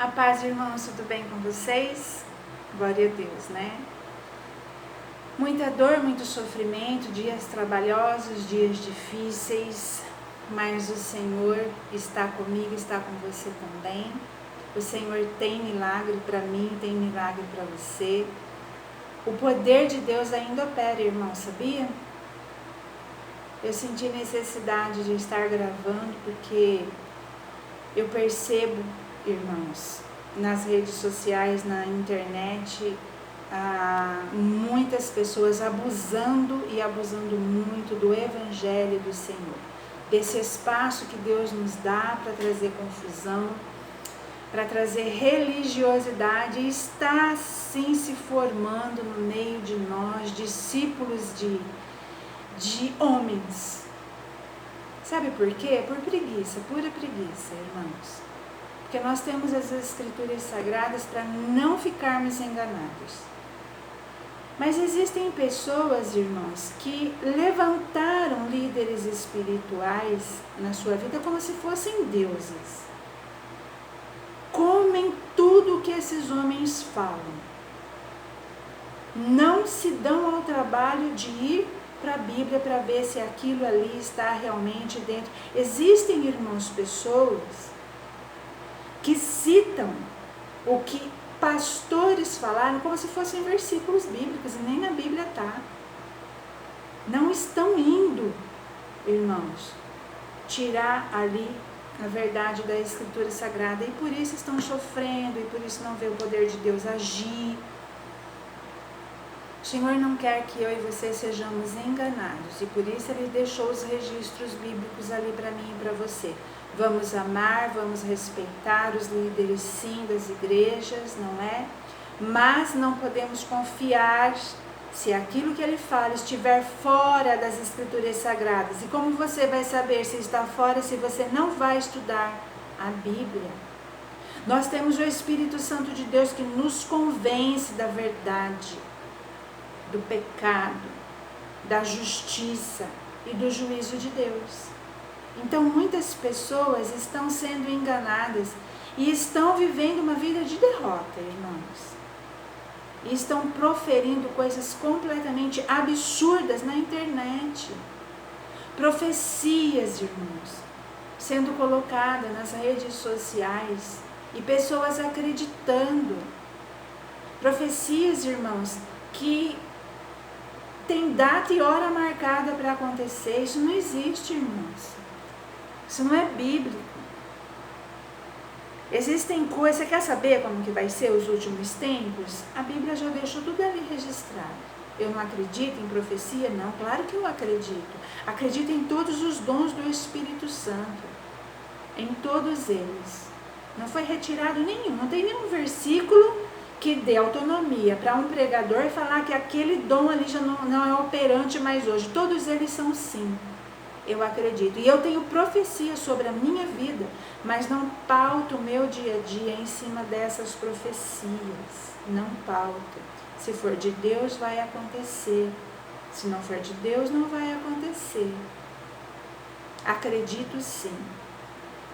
A paz, irmãos, tudo bem com vocês? Glória a Deus, né? Muita dor, muito sofrimento, dias trabalhosos, dias difíceis, mas o Senhor está comigo, está com você também. O Senhor tem milagre para mim, tem milagre para você. O poder de Deus ainda opera, irmão, sabia? Eu senti necessidade de estar gravando porque eu percebo, irmãos, nas redes sociais, na internet, muitas pessoas abusando muito do Evangelho do Senhor, desse espaço que Deus nos dá para trazer confusão, para trazer religiosidade, e está sim se formando no meio de nós discípulos de homens. Sabe por quê? Por preguiça, pura preguiça, irmãos. Porque nós temos as escrituras sagradas para não ficarmos enganados. Mas existem pessoas, irmãos, que levantaram líderes espirituais na sua vida como se fossem deuses. Comem tudo o que esses homens falam. Não se dão ao trabalho de ir para a Bíblia para ver se aquilo ali está realmente dentro. Existem, irmãos, pessoas que citam o que pastores falaram como se fossem versículos bíblicos, e nem na Bíblia está. Não estão indo, irmãos, tirar ali a verdade da Escritura Sagrada, e por isso estão sofrendo, e por isso não vê o poder de Deus agir. O Senhor não quer que eu e você sejamos enganados, e por isso Ele deixou os registros bíblicos ali para mim e para você. Vamos amar, vamos respeitar os líderes sim das igrejas, não é? Mas não podemos confiar se aquilo que Ele fala estiver fora das Escrituras Sagradas. E como você vai saber se está fora se você não vai estudar a Bíblia? Nós temos o Espírito Santo de Deus que nos convence da verdade, do pecado, da justiça e do juízo de Deus. Então muitas pessoas estão sendo enganadas e estão vivendo uma vida de derrota, irmãos. E estão proferindo coisas completamente absurdas na internet. Profecias, irmãos, sendo colocadas nas redes sociais e pessoas acreditando. Profecias, irmãos, que tem data e hora marcada para acontecer. Isso não existe, irmãos. Isso não é bíblico. Existem coisas. Você quer saber como que vai ser os últimos tempos? A Bíblia já deixou tudo ali registrado. Eu não acredito em profecia? Não, claro que eu acredito. Acredito em todos os dons do Espírito Santo. Em todos eles. Não foi retirado nenhum. Não tem nenhum versículo que dê autonomia para um pregador falar que aquele dom ali já não é operante mais hoje. Todos eles são sim. Eu acredito. E eu tenho profecia sobre a minha vida, mas não pauto o meu dia a dia em cima dessas profecias. Não pauto. Se for de Deus, vai acontecer. Se não for de Deus, não vai acontecer. Acredito sim.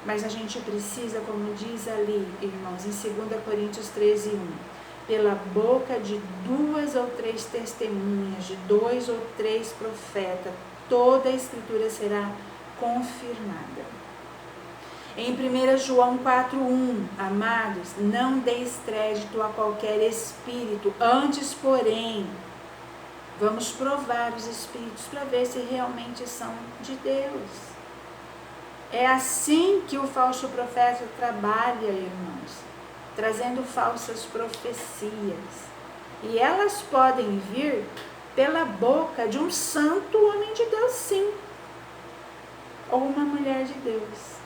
Mas a gente precisa, como diz ali, irmãos, em 2 Coríntios 13:1, pela boca de 2 ou 3 testemunhas, de 2 ou 3 profetas, toda a Escritura será confirmada. Em 1 João 4:1, amados, não deis crédito a qualquer espírito, antes, porém, vamos provar os espíritos para ver se realmente são de Deus. É assim que o falso profeta trabalha, irmãos, trazendo falsas profecias. E elas podem vir pela boca de um santo homem de Deus, sim, ou uma mulher de Deus.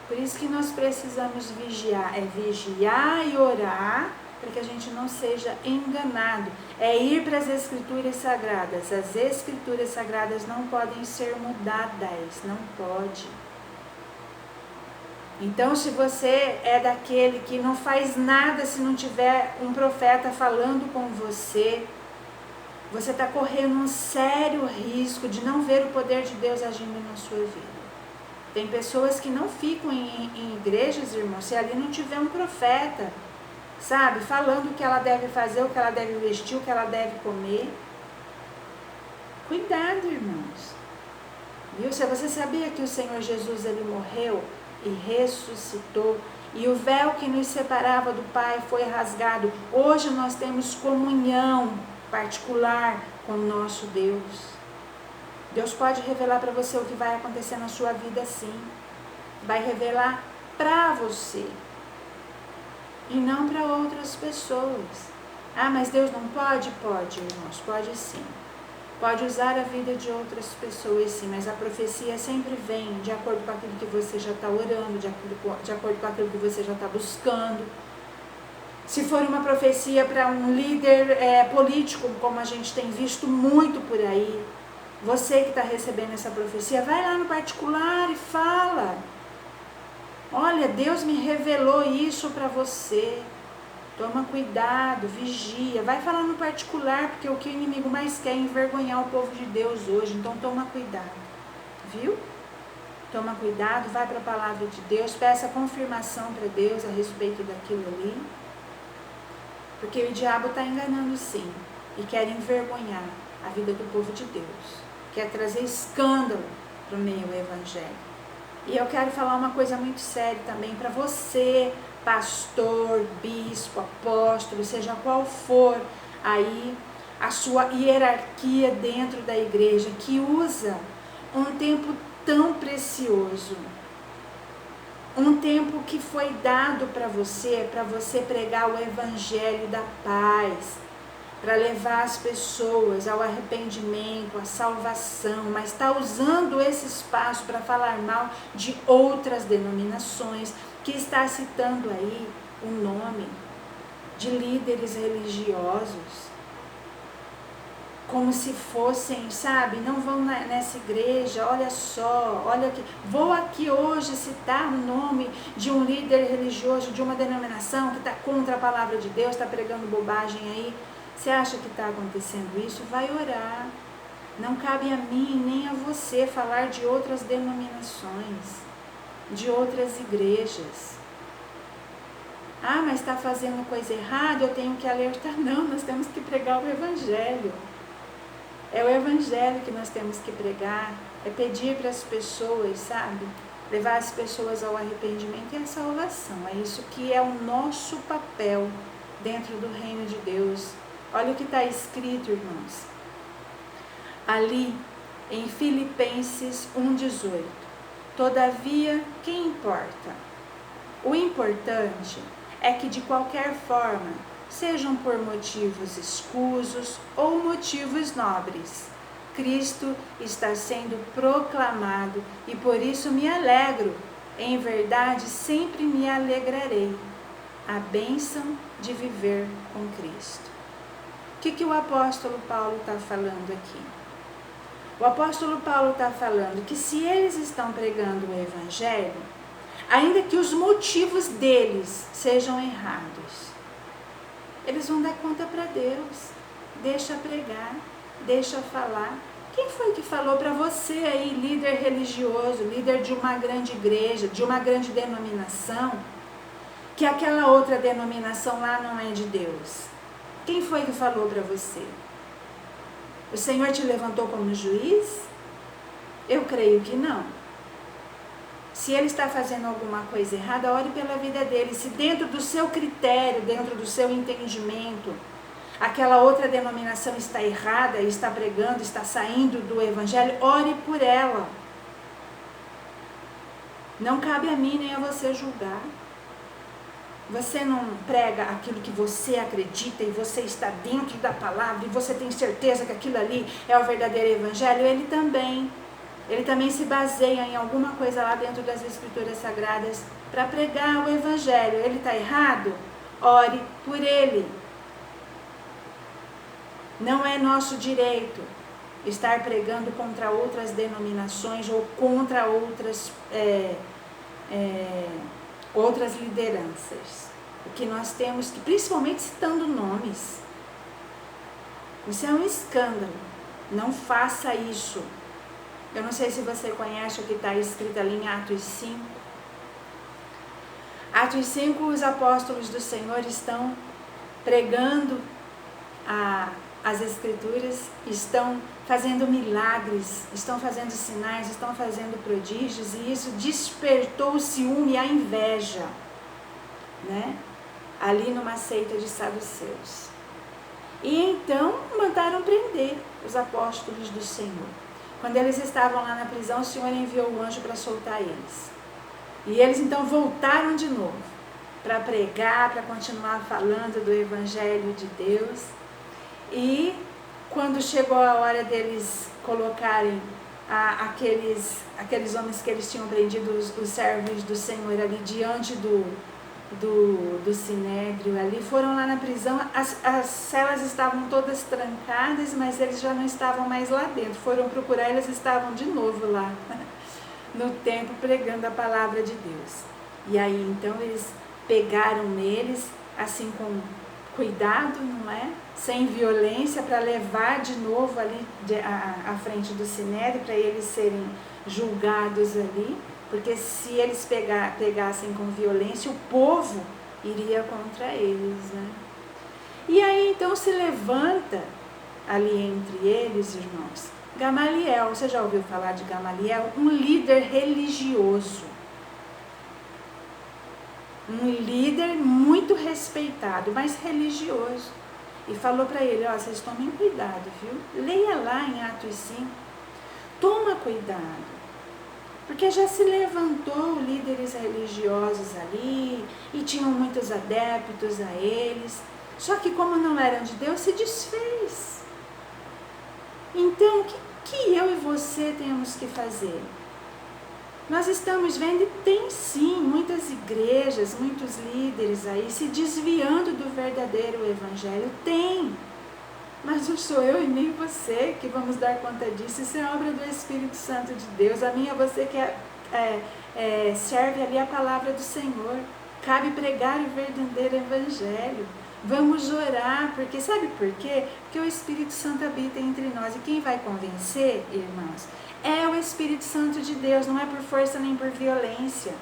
Por isso que nós precisamos vigiar, vigiar e orar, para que a gente não seja enganado. É ir para as Escrituras Sagradas. As Escrituras Sagradas não podem ser mudadas, não pode. Então, se você é daquele que não faz nada se não tiver um profeta falando com você, você está correndo um sério risco de não ver o poder de Deus agindo na sua vida. Tem pessoas que não ficam em igrejas, irmãos, se ali não tiver um profeta, sabe, falando o que ela deve fazer, o que ela deve vestir, o que ela deve comer. Cuidado, irmãos. Viu? Se você sabia que o Senhor Jesus, ele morreu e ressuscitou, e o véu que nos separava do Pai foi rasgado. Hoje nós temos comunhão particular com o nosso Deus. Deus pode revelar para você o que vai acontecer na sua vida, sim. Vai revelar para você e não para outras pessoas. Ah, mas Deus não pode? Pode, irmãos, pode sim. Pode usar a vida de outras pessoas, sim, mas a profecia sempre vem de acordo com aquilo que você já está orando, de acordo com aquilo que você já está buscando. Se for uma profecia para um líder político, como a gente tem visto muito por aí, você que está recebendo essa profecia, vai lá no particular e fala. Olha, Deus me revelou isso para você. Toma cuidado, vigia. Vai falar no particular, porque o que o inimigo mais quer é envergonhar o povo de Deus hoje. Então toma cuidado, viu? Toma cuidado, vai para a palavra de Deus, peça confirmação para Deus a respeito daquilo ali. Porque o diabo está enganando sim, e quer envergonhar a vida do povo de Deus. Quer trazer escândalo para o meio do evangelho. E eu quero falar uma coisa muito séria também para você, pastor, bispo, apóstolo, seja qual for aí a sua hierarquia dentro da igreja, que usa um tempo tão precioso, um tempo que foi dado para você pregar o evangelho da paz, para levar as pessoas ao arrependimento, à salvação, mas está usando esse espaço para falar mal de outras denominações, que está citando aí o nome de líderes religiosos, como se fossem, sabe, não vão nessa igreja, olha só, olha aqui, vou aqui hoje citar o nome de um líder religioso, de uma denominação que está contra a palavra de Deus, está pregando bobagem aí. Você acha que está acontecendo isso? Vai orar. Não cabe a mim nem a você falar de outras denominações, de outras igrejas. Ah, mas está fazendo coisa errada, eu tenho que alertar. Não, nós temos que pregar o evangelho. É o evangelho que nós temos que pregar, é pedir para as pessoas, sabe? Levar as pessoas ao arrependimento e à salvação. É isso que é o nosso papel dentro do reino de Deus. Olha o que está escrito, irmãos, ali em Filipenses 1,18. Todavia, quem importa? O importante é que de qualquer forma, sejam por motivos escusos ou motivos nobres, Cristo está sendo proclamado e por isso me alegro. Em verdade, sempre me alegrarei. A bênção de viver com Cristo. O que o apóstolo Paulo está falando aqui? O apóstolo Paulo está falando que se eles estão pregando o evangelho, ainda que os motivos deles sejam errados, eles vão dar conta para Deus. Deixa pregar, deixa falar. Quem foi que falou para você aí, líder religioso, líder de uma grande igreja, de uma grande denominação, que aquela outra denominação lá não é de Deus? Quem foi que falou para você? O Senhor te levantou como juiz? Eu creio que não. Se ele está fazendo alguma coisa errada, ore pela vida dele. Se dentro do seu critério, dentro do seu entendimento, aquela outra denominação está errada, está pregando, está saindo do evangelho, ore por ela. Não cabe a mim nem a você julgar. Você não prega aquilo que você acredita e você está dentro da palavra e você tem certeza que aquilo ali é o verdadeiro evangelho, ele também se baseia em alguma coisa lá dentro das escrituras sagradas para pregar o evangelho. Ele está errado? Ore por ele. Não é nosso direito estar pregando contra outras denominações ou contra outras lideranças. O que nós temos que, principalmente citando nomes, isso é um escândalo. Não faça isso. Eu não sei se você conhece o que está escrito ali em Atos 5. Atos 5, os apóstolos do Senhor estão pregando as Escrituras, estão fazendo milagres, estão fazendo sinais, estão fazendo prodígios, e isso despertou o ciúme e a inveja, né? Ali numa seita de saduceus. E então mandaram prender os apóstolos do Senhor. Quando eles estavam lá na prisão, o Senhor enviou o anjo para soltar eles. E eles então voltaram de novo para pregar, para continuar falando do Evangelho de Deus. E quando chegou a hora deles colocarem aqueles homens que eles tinham prendido, os servos do Senhor ali diante do sinédrio ali, foram lá na prisão, as celas estavam todas trancadas, mas eles já não estavam mais lá dentro, foram procurar, eles estavam de novo lá no templo pregando a palavra de Deus. E aí então eles pegaram neles, assim com cuidado, não é? Sem violência, para levar de novo ali à frente do sinédrio, para eles serem julgados ali. Porque se eles pegassem com violência, o povo iria contra eles, né? E aí então se levanta ali entre eles, irmãos, Gamaliel. Você já ouviu falar de Gamaliel? Um líder religioso. Um líder muito respeitado, mas religioso. E falou para ele, ó, vocês tomem cuidado, viu? Leia lá em Atos 5. Toma cuidado. Porque já se levantou líderes religiosos ali, e tinham muitos adeptos a eles, só que como não eram de Deus, se desfez. Então, o que eu e você temos que fazer? Nós estamos vendo, e tem sim, muitas igrejas, muitos líderes aí, se desviando do verdadeiro evangelho, tem. Mas não sou eu e nem você que vamos dar conta disso. Isso é obra do Espírito Santo de Deus. A mim é você que serve ali a palavra do Senhor. Cabe pregar o verdadeiro evangelho. Vamos orar, porque sabe por quê? Porque o Espírito Santo habita entre nós. E quem vai convencer, irmãos, é o Espírito Santo de Deus, não é por força nem por violência.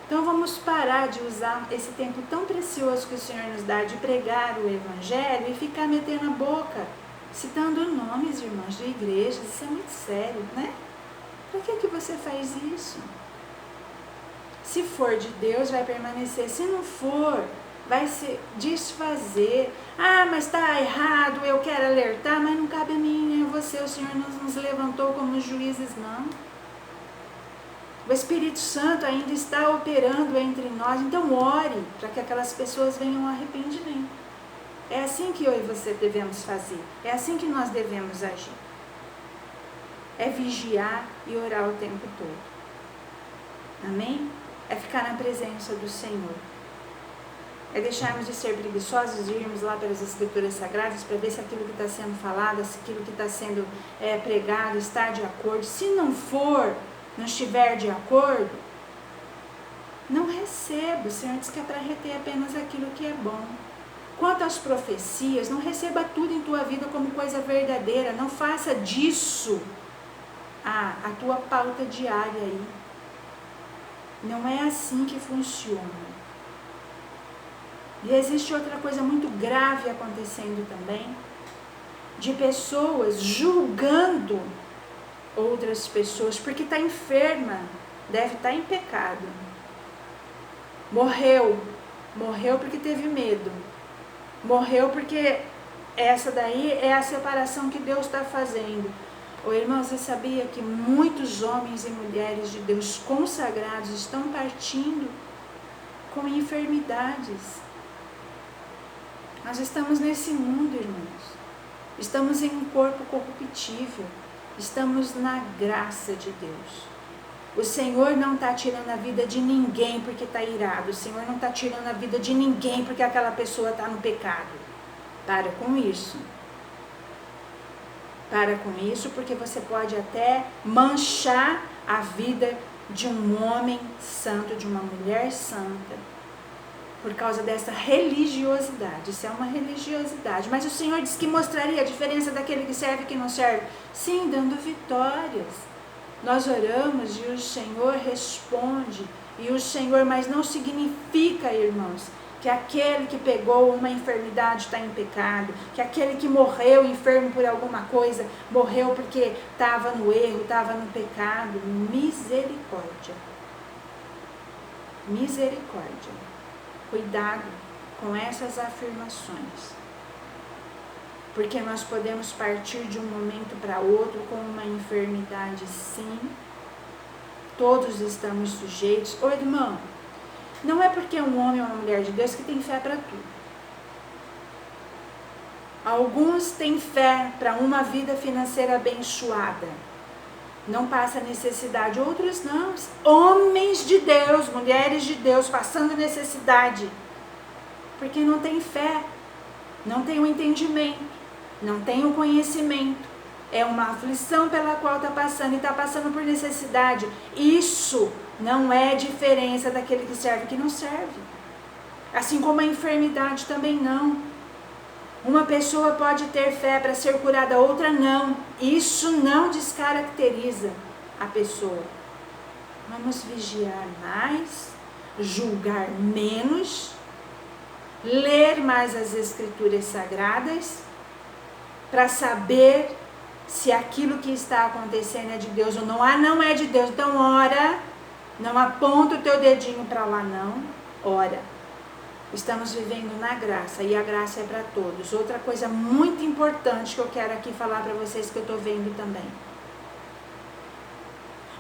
Então vamos parar de usar esse tempo tão precioso que o Senhor nos dá de pregar o Evangelho e ficar metendo a boca, citando nomes, irmãos, de igrejas. Isso é muito sério, né? Por que você faz isso? Se for de Deus, vai permanecer. Se não for, vai se desfazer. Ah, mas está errado, eu quero alertar, mas não cabe a mim nem a você. O Senhor não nos levantou como juízes, não. O Espírito Santo ainda está operando entre nós, então ore para que aquelas pessoas venham ao arrependimento. É assim que eu e você devemos fazer, é assim que nós devemos agir. É vigiar e orar o tempo todo. Amém? É ficar na presença do Senhor. É deixarmos de ser preguiçosos e irmos lá pelas Escrituras Sagradas para ver se aquilo que está sendo falado, se aquilo que está sendo pregado está de acordo. Se não for, não estiver de acordo, não receba. O Senhor diz que é para reter apenas aquilo que é bom. Quanto às profecias, não receba tudo em tua vida como coisa verdadeira. Não faça disso a tua pauta diária aí. Não é assim que funciona. E existe outra coisa muito grave acontecendo também, de pessoas julgando outras pessoas, porque está enferma, deve estar em pecado. Morreu porque teve medo. Morreu porque essa daí é a separação que Deus está fazendo. Ô irmão, você sabia que muitos homens e mulheres de Deus consagrados estão partindo com enfermidades? Nós estamos nesse mundo, irmãos. Estamos em um corpo corruptível. Estamos na graça de Deus. O Senhor não está tirando a vida de ninguém porque está irado. O Senhor não está tirando a vida de ninguém porque aquela pessoa está no pecado. Para com isso. Para com isso, porque você pode até manchar a vida de um homem santo, de uma mulher santa. por causa dessa religiosidade. Isso é uma religiosidade. Mas o Senhor disse que mostraria a diferença daquele que serve e que não serve. Sim, dando vitórias. Nós oramos e o Senhor responde. E o Senhor, mas não significa, irmãos, que aquele que pegou uma enfermidade está em pecado, que aquele que morreu enfermo por alguma coisa, morreu porque estava no erro, estava no pecado. Misericórdia. Misericórdia. Cuidado com essas afirmações, porque nós podemos partir de um momento para outro com uma enfermidade, sim. Todos estamos sujeitos. Ô irmão, não é porque é um homem ou uma mulher de Deus que tem fé para tudo. Alguns têm fé para uma vida financeira abençoada, não passa necessidade. Outros não. Homens de Deus, mulheres de Deus passando necessidade, porque não tem fé, não tem o entendimento, não tem o conhecimento. É uma aflição pela qual está passando e está passando por necessidade. Isso não é diferença daquele que serve e que não serve. Assim como a enfermidade também não. Uma pessoa pode ter fé para ser curada, outra não. Isso não descaracteriza a pessoa. Vamos vigiar mais, julgar menos, ler mais as Escrituras Sagradas, para saber se aquilo que está acontecendo é de Deus ou não. Ah, não é de Deus, então ora, não aponta o teu dedinho para lá não, ora. Estamos vivendo na graça e a graça é para todos. Outra coisa muito importante que eu quero aqui falar para vocês que eu estou vendo também.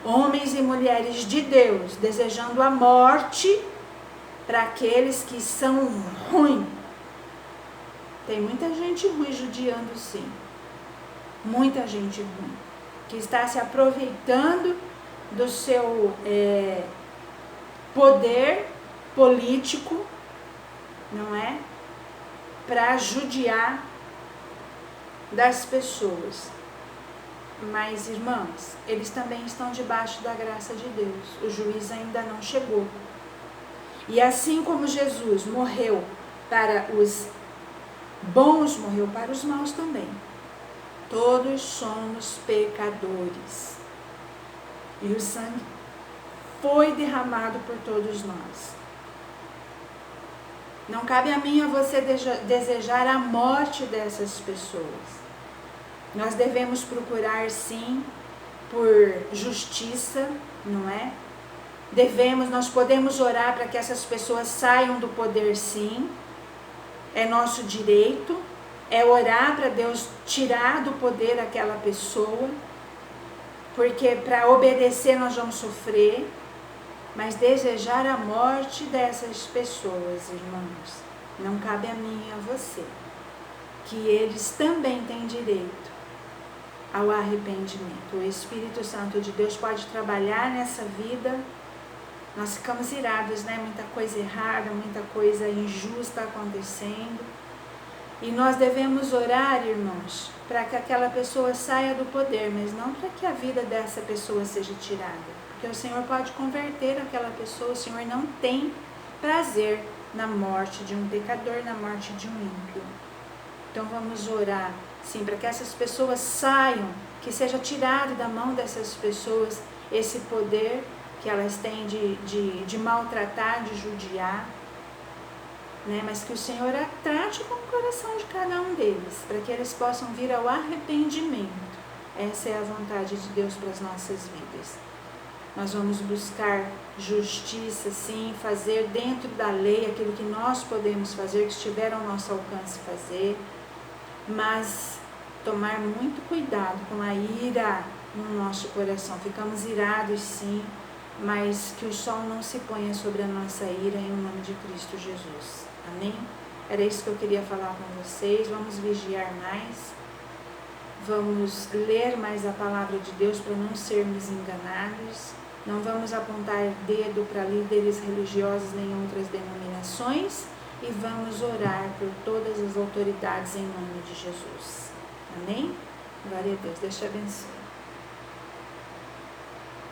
Homens e mulheres de Deus desejando a morte para aqueles que são ruins. Tem muita gente ruim judiando, sim. Muita gente ruim. Que está se aproveitando do seu poder político, não é? Para judiar das pessoas. Mas, irmãos, eles também estão debaixo da graça de Deus. O juiz ainda não chegou. E assim como Jesus morreu para os bons, morreu para os maus também. Todos somos pecadores. E o sangue foi derramado por todos nós. Não cabe a mim e a você desejar a morte dessas pessoas. Nós devemos procurar, sim, por justiça, não é? Nós podemos orar para que essas pessoas saiam do poder, sim. É nosso direito. É orar para Deus tirar do poder aquela pessoa. Porque para obedecer nós vamos sofrer. Mas desejar a morte dessas pessoas, irmãos, não cabe a mim e a você. Que eles também têm direito ao arrependimento. O Espírito Santo de Deus pode trabalhar nessa vida. Nós ficamos irados, né? Muita coisa errada, muita coisa injusta acontecendo. E nós devemos orar, irmãos, para que aquela pessoa saia do poder, mas não para que a vida dessa pessoa seja tirada. Porque o Senhor pode converter aquela pessoa. O Senhor não tem prazer na morte de um pecador, na morte de um ímpio. Então vamos orar, sim, para que essas pessoas saiam, que seja tirado da mão dessas pessoas esse poder que elas têm de maltratar, de judiar, né? Mas que o Senhor trate com o coração de cada um deles, para que eles possam vir ao arrependimento. Essa é a vontade de Deus para as nossas vidas. Nós vamos buscar justiça, sim, fazer dentro da lei aquilo que nós podemos fazer, que estiver ao nosso alcance fazer, mas tomar muito cuidado com a ira no nosso coração. Ficamos irados, sim, mas que o sol não se ponha sobre a nossa ira em nome de Cristo Jesus. Amém? Era isso que eu queria falar com vocês. Vamos vigiar mais. Vamos ler mais a palavra de Deus para não sermos enganados. Não vamos apontar dedo para líderes religiosos nem outras denominações. E vamos orar por todas as autoridades em nome de Jesus. Amém? Glória a Deus. Deus te abençoe.